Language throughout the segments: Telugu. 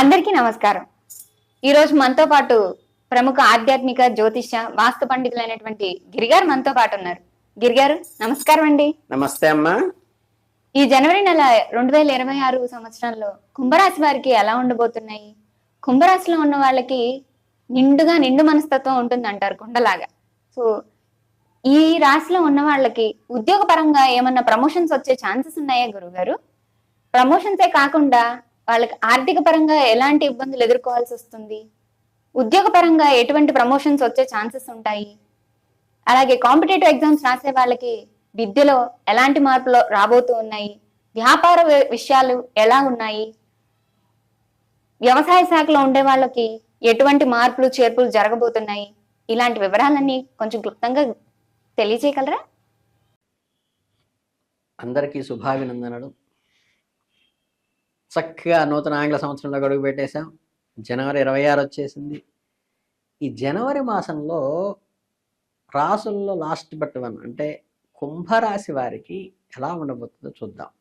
అందరికీ నమస్కారం. ఈరోజు మనతో పాటు ప్రముఖ ఆధ్యాత్మిక జ్యోతిష్య వాస్తు పండితులైనటువంటి గిరిగారు మనతో పాటు ఉన్నారు. గిరిగారు నమస్కారం అండి. నమస్తే అమ్మా. ఈ జనవరి నెల 2026 సంవత్సరంలో కుంభరాశి వారికి ఎలా ఉండబోతున్నాయి? కుంభరాశిలో ఉన్న వాళ్ళకి నిండు మనస్తత్వం ఉంటుంది అంటారు కుండలాగా. సో ఈ రాశిలో ఉన్న వాళ్ళకి ఉద్యోగ పరంగా ఏమన్నా ప్రమోషన్స్ వచ్చే ఛాన్సెస్ ఉన్నాయా గురుగారు? ప్రమోషన్సే కాకుండా వాళ్ళకి ఆర్థిక పరంగా ఎలాంటి ఇబ్బందులు ఎదుర్కోవాల్సి వస్తుంది? ఉద్యోగ పరంగా ఎటువంటి ప్రమోషన్స్ వచ్చే ఛాన్సెస్ ఉంటాయి? అలాగే కాంపిటేటివ్ ఎగ్జామ్స్ రాసే వాళ్ళకి విద్యలో ఎలాంటి మార్పులు రాబోతూ ఉన్నాయి? వ్యాపార విషయాలు ఎలా ఉన్నాయి? వ్యవసాయ శాఖలో ఉండే వాళ్ళకి ఎటువంటి మార్పులు చేర్పులు జరగబోతున్నాయి? ఇలాంటి వివరాలన్నీ కొంచెం క్లుప్తంగా తెలియజేయగలరా? అందరికీ శుభాభినందనలు. చక్కగా నూతన ఆంగ్ల సంవత్సరంలో గడుగు పెట్టేశాం. జనవరి 26 వచ్చేసింది. ఈ జనవరి మాసంలో రాసుల్లో లాస్ట్ బట్ వన్ అంటే కుంభరాశి వారికి ఎలా ఉండబోతుందో చూద్దాం.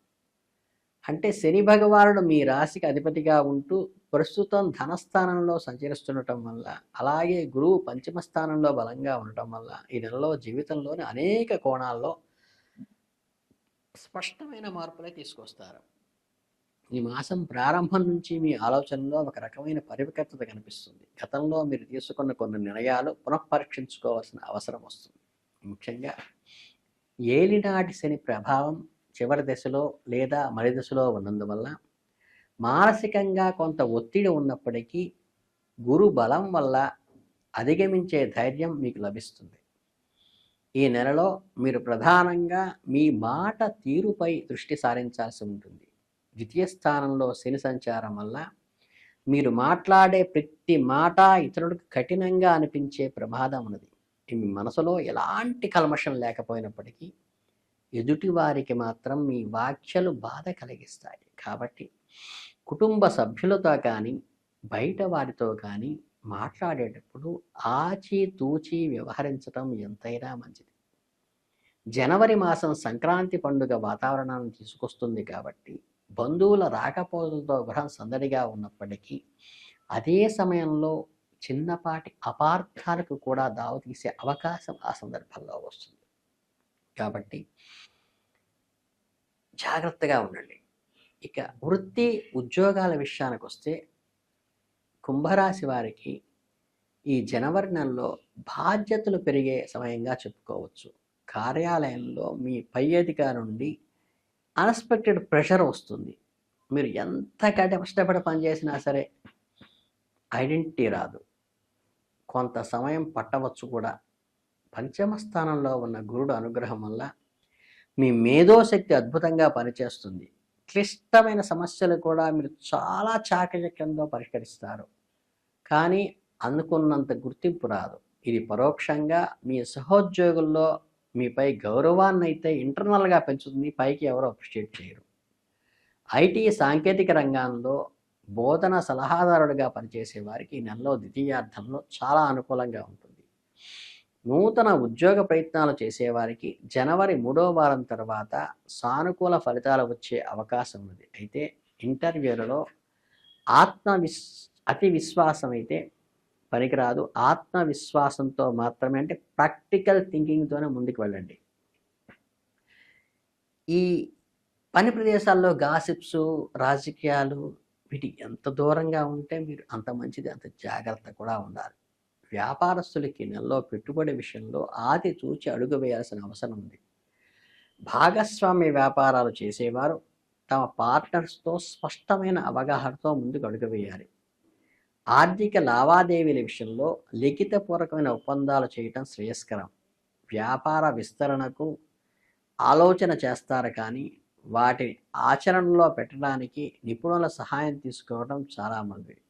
అంటే శని భగవానుడు మీ రాశికి అధిపతిగా ఉంటూ ప్రస్తుతం ధనస్థానంలో సంచరిస్తుండటం వల్ల, అలాగే గురువు పంచమ స్థానంలో బలంగా ఉండటం వల్ల ఈ నెలలో జీవితంలోని అనేక కోణాల్లో స్పష్టమైన మార్పులే తీసుకొస్తారు. ఈ మాసం ప్రారంభం నుంచి మీ ఆలోచనలో ఒక రకమైన పరిపక్వత కనిపిస్తుంది. గతంలో మీరు తీసుకున్న కొన్ని నిర్ణయాలు పునఃపరీక్షించుకోవాల్సిన అవసరం వస్తుంది. ముఖ్యంగా ఏలినాటి శని ప్రభావం చివరి దశలో లేదా మలి దశలో ఉన్నందువల్ల మానసికంగా కొంత ఒత్తిడి ఉన్నప్పటికీ గురు బలం వల్ల అధిగమించే ధైర్యం మీకు లభిస్తుంది. ఈ నెలలో మీరు ప్రధానంగా మీ మాట తీరుపై దృష్టి సారించాల్సి ఉంటుంది. ద్వితీయ స్థానంలో శని సంచారం వల్ల మీరు మాట్లాడే ప్రతి మాట ఇతరులకు కఠినంగా అనిపించే ప్రమాదం ఉన్నది. మీ మనసులో ఎలాంటి కల్మషం లేకపోయినప్పటికీ ఎదుటి వారికి మాత్రం మీ వ్యాఖ్యలు బాధ కలిగిస్తాయి. కాబట్టి కుటుంబ సభ్యులతో కానీ బయట వారితో కానీ మాట్లాడేటప్పుడు ఆచితూచి వ్యవహరించడం ఎంతైనా మంచిది. జనవరి మాసం సంక్రాంతి పండుగ వాతావరణాన్ని తీసుకొస్తుంది కాబట్టి బంధువుల రాకపోకలతో గృహం సందడిగా ఉన్నప్పటికీ అదే సమయంలో చిన్నపాటి అపార్థాలకు కూడా దావతీసే అవకాశం ఆ సందర్భంలో వస్తుంది. కాబట్టి జాగ్రత్తగా ఉండండి. ఇక వృత్తి ఉద్యోగాల విషయానికి వస్తే కుంభరాశి వారికి ఈ జనవరి నెలలో బాధ్యతలు పెరిగే సమయంగా చెప్పుకోవచ్చు. కార్యాలయంలో మీ పై అధికారి నుండి అన్ఎక్స్పెక్టెడ్ ప్రెషర్ వస్తుంది. మీరు ఎంత కష్టపడి పనిచేసినా సరే ఐడెంటిటీ రాదు, కొంత సమయం పట్టవచ్చు కూడా. పంచమ స్థానంలో ఉన్న గురుడు అనుగ్రహం వల్ల మీ మేధోశక్తి అద్భుతంగా పనిచేస్తుంది. క్లిష్టమైన సమస్యలు కూడా మీరు చాలా చాకచక్యంతో పరిష్కరిస్తారు. కానీ అనుకున్నంత గుర్తింపు రాదు. ఇది పరోక్షంగా మీ సహోద్యోగుల్లో మీపై గౌరవాన్ని అయితే ఇంటర్నల్గా పెంచుతుంది, పైకి ఎవరు అప్రిషియేట్ చేయరు. ఐటీ సాంకేతిక రంగంలో బోధన సలహాదారుడిగా పనిచేసే వారికి ఈ నెలలో ద్వితీయార్థంలో చాలా అనుకూలంగా ఉంటుంది. నూతన ఉద్యోగ ప్రయత్నాలు చేసేవారికి జనవరి 3వ వారం తర్వాత సానుకూల ఫలితాలు వచ్చే అవకాశం ఉంది. అయితే ఇంటర్వ్యూలలో అతి విశ్వాసం అయితే పనికిరాదు. ఆత్మవిశ్వాసంతో మాత్రమే, అంటే ప్రాక్టికల్ థింకింగ్తోనే ముందుకు వెళ్ళండి. ఈ పని ప్రదేశాల్లో గాసిప్స్, రాజకీయాలు వీటి ఎంత దూరంగా ఉంటే మీరు అంత మంచిది, అంత జాగ్రత్త కూడా ఉండాలి. వ్యాపారస్తులకి నెలలో పెట్టుబడి విషయంలో ఆది చూచి అడుగు వేయాల్సిన అవసరం ఉంది. భాగస్వామ్య వ్యాపారాలు చేసేవారు తమ పార్ట్నర్స్తో స్పష్టమైన అవగాహనతో ముందుకు అడుగు వేయాలి. ఆర్థిక లావాదేవీల విషయంలో లిఖితపూర్వకమైన ఒప్పందాలు చేయటం శ్రేయస్కరం. వ్యాపార విస్తరణకు ఆలోచన చేస్తారు, కానీ వాటిని ఆచరణలో పెట్టడానికి నిపుణుల సహాయం తీసుకోవడం చాలా మంచిది.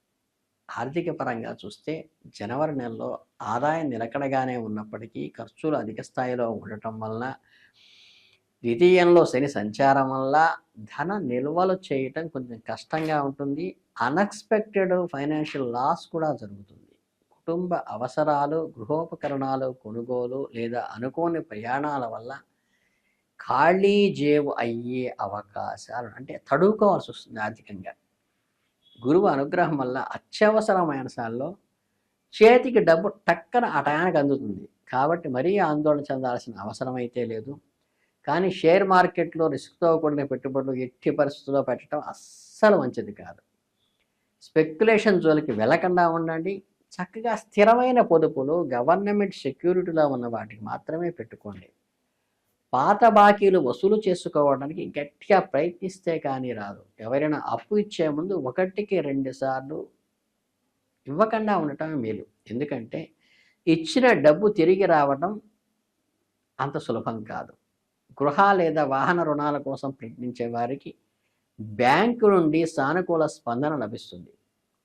ఆర్థిక పరంగా చూస్తే జనవరి నెలలో ఆదాయం నిలకడగానే ఉన్నప్పటికీ ఖర్చులు అధిక స్థాయిలో ఉండటం వలన, ద్వితీయంలో శని సంచారం వల్ల ధన నిల్వలు చేయటం కొంచెం కష్టంగా ఉంటుంది. అన్ఎక్స్పెక్టెడ్ ఫైనాన్షియల్ లాస్ కూడా జరుగుతుంది. కుటుంబ అవసరాలు, గృహోపకరణాలు కొనుగోలు లేదా అనుకోని ప్రయాణాల వల్ల ఖాళీ జేబు అయ్యే అవకాశాలు, అంటే తడుకోవాల్సి వస్తుంది ఆర్థికంగా. గురువు అనుగ్రహం వల్ల అత్యవసరమైన సార్లో చేతికి డబ్బు టక్కన ఆ టయానికి అందుతుంది. కాబట్టి మరీ ఆందోళన చెందాల్సిన అవసరం అయితే లేదు. కానీ షేర్ మార్కెట్లో రిస్క్తో కూడిన పెట్టుబడులు ఎట్టి పరిస్థితుల్లో పెట్టడం అస్సలు మంచిది కాదు. స్పెక్యులేషన్ జోలికి వెళ్ళకుండా ఉండండి. చక్కగా స్థిరమైన పొదుపులు గవర్నమెంట్ సెక్యూరిటీలో ఉన్న వాటికి మాత్రమే పెట్టుకోండి. పాత బాకీలు వసూలు చేసుకోవడానికి గట్టిగా ప్రయత్నిస్తే కానీ రాదు. ఎవరైనా అప్పు ఇచ్చే ముందు 1కి 2 సార్లు ఇవ్వకుండా ఉండటం మేలు. ఎందుకంటే ఇచ్చిన డబ్బు తిరిగి రావడం అంత సులభం కాదు. గృహ లేదా వాహన రుణాల కోసం ప్రయత్నించే వారికి బ్యాంకు నుండి సానుకూల స్పందన లభిస్తుంది.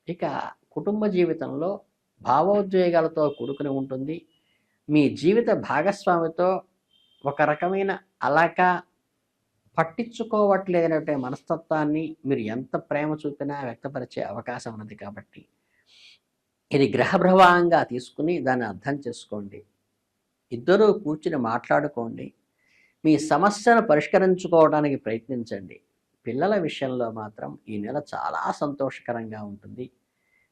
ఇక కుటుంబ జీవితంలో భావోద్వేగాలతో కూడుకుని ఉంటుంది. మీ జీవిత భాగస్వామితో ఒక రకమైన అలక పట్టించుకోవట్లేదనే మనస్తత్వాన్ని మీరు ఎంత ప్రేమ చూపినా వ్యక్తపరిచే అవకాశం ఉన్నది. కాబట్టి ఇది గ్రహ ప్రభావంగా తీసుకుని దాన్ని అర్థం చేసుకోండి. ఇద్దరూ కూర్చుని మాట్లాడుకోండి. మీ సమస్యను పరిష్కరించుకోవడానికి ప్రయత్నించండి. పిల్లల విషయంలో మాత్రం ఈ నెల చాలా సంతోషకరంగా ఉంటుంది.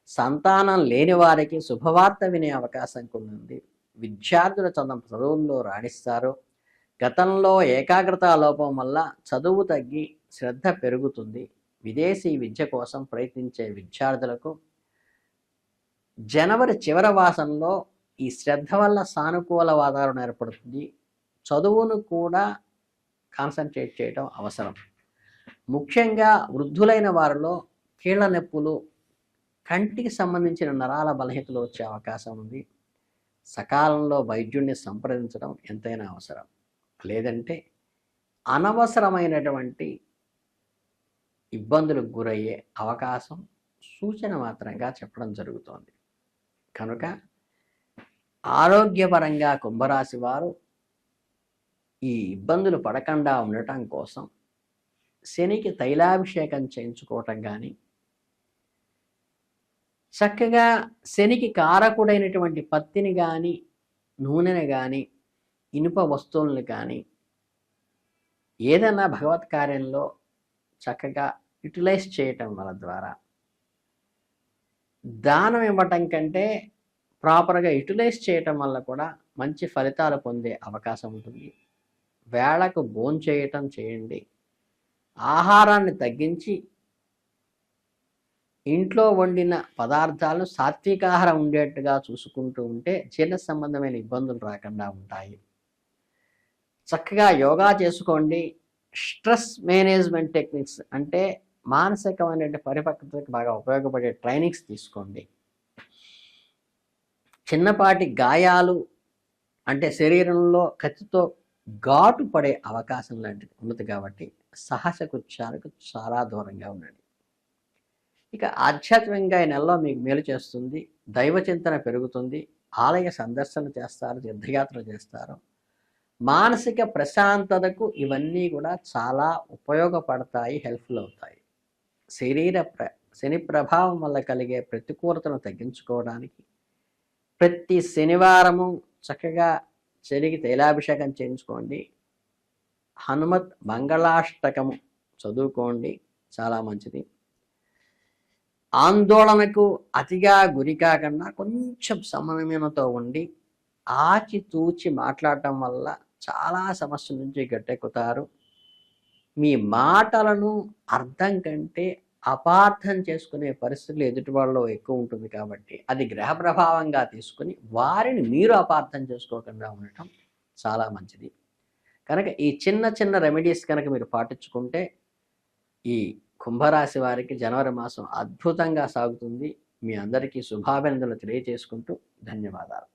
సంతానం లేని వారికి శుభవార్త వినే అవకాశం ఉంది. విద్యార్థులు తమ చదువుల్లో రాణిస్తారు. గతంలో ఏకాగ్రత లోపం వల్ల చదువు తగ్గి శ్రద్ధ పెరుగుతుంది. విదేశీ విద్య కోసం ప్రయత్నించే విద్యార్థులకు జనవరి చివరి వాసంలో ఈ శ్రద్ధ వల్ల సానుకూల వాతావరణం ఏర్పడుతుంది. చదువును కూడా కాన్సన్ట్రేట్ చేయడం అవసరం. ముఖ్యంగా వృద్ధులైన వారిలో కీళ్ళ నొప్పులు, కంటికి సంబంధించిన నరాల బలహీనతలు వచ్చే అవకాశం ఉంది. సకాలంలో వైద్యుడిని సంప్రదించడం ఎంతైనా అవసరం. లేదంటే అనవసరమైనటువంటి ఇబ్బందులకు గురయ్యే అవకాశం సూచన మాత్రంగా చెప్పడం జరుగుతోంది. కనుక ఆరోగ్యపరంగా కుంభరాశి వారు ఈ ఇబ్బందులు పడకుండా ఉండటం కోసం శనికి తైలాభిషేకం చేయించుకోవటం కానీ, చక్కగా శనికి కారకుడైనటువంటి పత్తిని కానీ, నూనెని కానీ, ఇనుప వస్తువులను కానీ ఏదైనా భగవత్ కార్యంలో చక్కగా యూటిలైజ్ చేయటం వల్ల ద్వారా దానం ఇవ్వటం కంటే ప్రాపర్గా యూటిలైజ్ చేయటం వల్ల కూడా మంచి ఫలితాలు పొందే అవకాశం ఉంటుంది. వేళకు భోంచేయటం చేయండి. ఆహారాన్ని తగ్గించి ఇంట్లో వండిన పదార్థాలను సాత్వికాహారం ఉండేట్టుగా చూసుకుంటూ ఉంటే జీర్ణ సంబంధమైన ఇబ్బందులు రాకుండా ఉంటాయి. చక్కగా యోగా చేసుకోండి. స్ట్రెస్ మేనేజ్మెంట్ టెక్నిక్స్ అంటే మానసికమైన పరిపక్వతకు బాగా ఉపయోగపడే ట్రైనింగ్స్ తీసుకోండి. చిన్నపాటి గాయాలు అంటే శరీరంలో కత్తితో ఘాటు పడే అవకాశం లాంటిది ఉన్నది. కాబట్టి సాహస కృత్యాలకు చాలా దూరంగా ఉండండి. ఇక ఆధ్యాత్మికంగా ఈ నెలలో మీకు మేలు చేస్తుంది. దైవ చింతన పెరుగుతుంది. ఆలయ సందర్శన చేస్తారు, తీర్థయాత్ర చేస్తారు. మానసిక ప్రశాంతతకు ఇవన్నీ కూడా చాలా ఉపయోగపడతాయి, హెల్ప్ఫుల్ అవుతాయి. శని ప్రభావం వల్ల కలిగే ప్రతికూలతను తగ్గించుకోవడానికి ప్రతి శనివారము చక్కగా శనికి తైలాభిషేకం చేయించుకోండి. హనుమత్ మంగళాష్టకము చదువుకోండి, చాలా మంచిది. ఆందోళనకు అతిగా గురి కాకుండా కొంచెం సమన్వయంతో ఉండి ఆచితూచి మాట్లాడటం వల్ల చాలా సమస్యల నుంచి గట్టెక్కుతారు. మీ మాటలను అర్థం కంటే అపార్థం చేసుకునే పరిస్థితులు ఎదుటి వాళ్ళలో ఎక్కువ ఉంటుంది. కాబట్టి అది గ్రహ ప్రభావంగా తీసుకుని వారిని మీరు అపార్థం చేసుకోకుండా ఉండటం చాలా మంచిది. కనుక ఈ చిన్న చిన్న రెమెడీస్ కనుక మీరు పాటించుకుంటే ఈ కుంభరాశి వారికి జనవరి మాసం అద్భుతంగా సాగుతుంది. మీ అందరికీ శుభాభినందనలు తెలియజేసుకుంటూ ధన్యవాదాలు.